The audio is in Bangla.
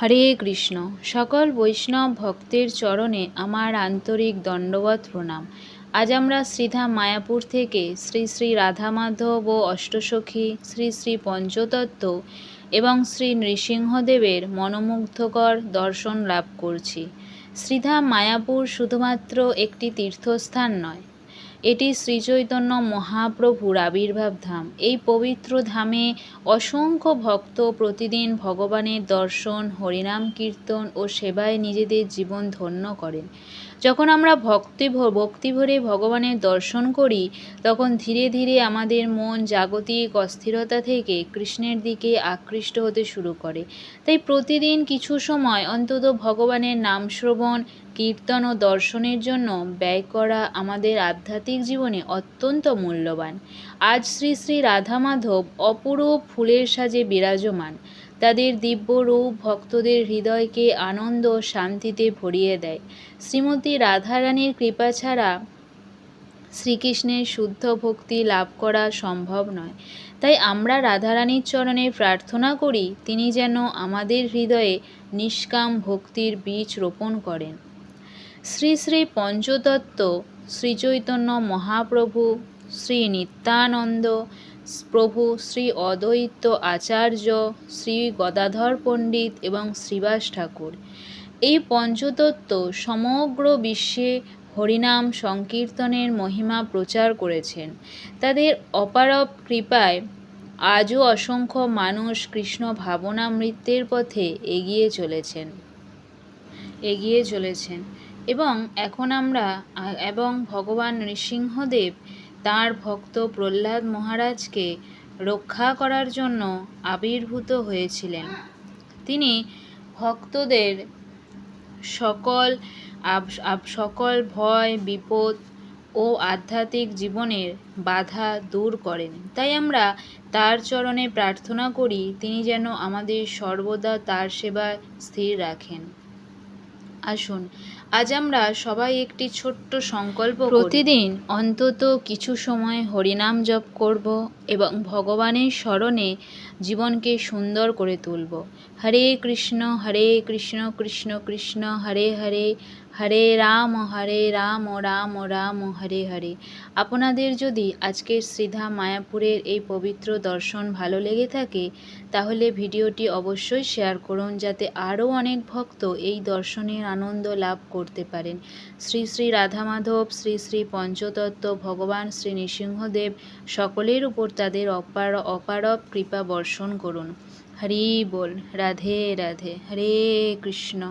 হরে কৃষ্ণ। সকল বৈষ্ণব ভক্তের চরণে আমার আন্তরিক দণ্ডবত প্রণাম। আজ আমরা শ্রীধাম মায়াপুর থেকে শ্রী শ্রী রাধা মাধব ও অষ্টসখী, শ্রী শ্রী পঞ্চতত্ত্ব এবং শ্রী নৃসিংহদেবের মনোমুগ্ধকর দর্শন লাভ করছি। শ্রীধাম মায়াপুর শুধুমাত্র একটি তীর্থস্থান নয়, এটি শ্রীচৈতন্য মহাপ্রভুর আবির্ভাব ধাম। এই পবিত্র ধামে অসংখ্য ভক্ত প্রতিদিন ভগবানের দর্শন, হরিনাম কীর্তন ও সেবায় নিজেদের জীবন ধন্য করেন। যখন আমরা ভক্তি ভরে ভগবানের দর্শন করি, তখন ধীরে ধীরে আমাদের মন জাগতিক অস্থিরতা থেকে কৃষ্ণের দিকে আকৃষ্ট হতে শুরু করে। তাই প্রতিদিন কিছু সময় অন্তত ভগবানের নাম শ্রবণ, কীর্তন ও দর্শনের জন্য ব্যয় করা আমাদের আধ্যাত্মিক জীবনে অত্যন্ত মূল্যবান। আজ শ্রী শ্রী রাধা মাধব অপরূপ ফুলের সাজে বিরাজমান। তাদের দিব্য রূপ ভক্তদের হৃদয়কে আনন্দ ও শান্তিতে ভরিয়ে দেয়। শ্রীমতী রাধারানীর কৃপা ছাড়া শ্রীকৃষ্ণের শুদ্ধ ভক্তি লাভ করা সম্ভব নয়। তাই আমরা রাধারানীর চরণে প্রার্থনা করি, তিনি যেন আমাদের হৃদয়ে নিষ্কাম ভক্তির বীজ রোপণ করেন। শ্রী শ্রী পঞ্চতত্ত্ব শ্রীচৈতন্য মহাপ্রভু, শ্রী নিত্যানন্দ প্রভু, শ্রী অদ্বৈত আচার্য, শ্রী গদাধর পণ্ডিত এবং শ্রীবাস ঠাকুর এই পঞ্চতত্ত্ব সমগ্র বিশ্বে হরিনাম সংকীর্তনের মহিমা প্রচার করেছেন। তাদের অপারব কৃপায় আজও অসংখ্য মানুষ কৃষ্ণ ভাবনামৃতের পথে এগিয়ে চলেছেন এবং এখন আমরা ভগবান নৃসিংহদেব তাঁর ভক্ত প্রহ্লাদ মহারাজকে রক্ষা করার জন্য আবির্ভূত হয়েছিলেন। তিনি ভক্তদের সকল ভয়, বিপদ ও আধ্যাত্মিক জীবনের বাধা দূর করেন। তাই আমরা তার চরণে প্রার্থনা করি, তিনি যেন আমাদের সর্বদা তার সেবায় স্থির রাখেন। আসুন আজ আমরা সবাই একটি ছোট্ট সংকল্প করি। প্রতিদিন অন্তত কিছু সময় হরিনাম জপ করব এবং ভগবানের স্মরণে জীবনকে সুন্দর করে তুলব। হরে কৃষ্ণ কৃষ্ণ কৃষ্ণ হরে হরে, হরে রাম রাম রাম হরে হরে। আপনাদের যদি আজকের শ্রীধাম মায়াপুরের এই পবিত্র দর্শন ভালো লেগে থাকে, তাহলে ভিডিওটি অবশ্যই শেয়ার করুন, যাতে আরও অনেক ভক্ত এই দর্শনের আনন্দ লাভ করতে পারেন। শ্রী শ্রী রাধা মাধব, শ্রী শ্রী পঞ্চতত্ত্ব, ভগবান শ্রী নৃসিংহদেব সকলের উপর তাদের অপারব কৃপা বর্ষণ করুন। হরি বল। রাধে রাধে। হরে কৃষ্ণ।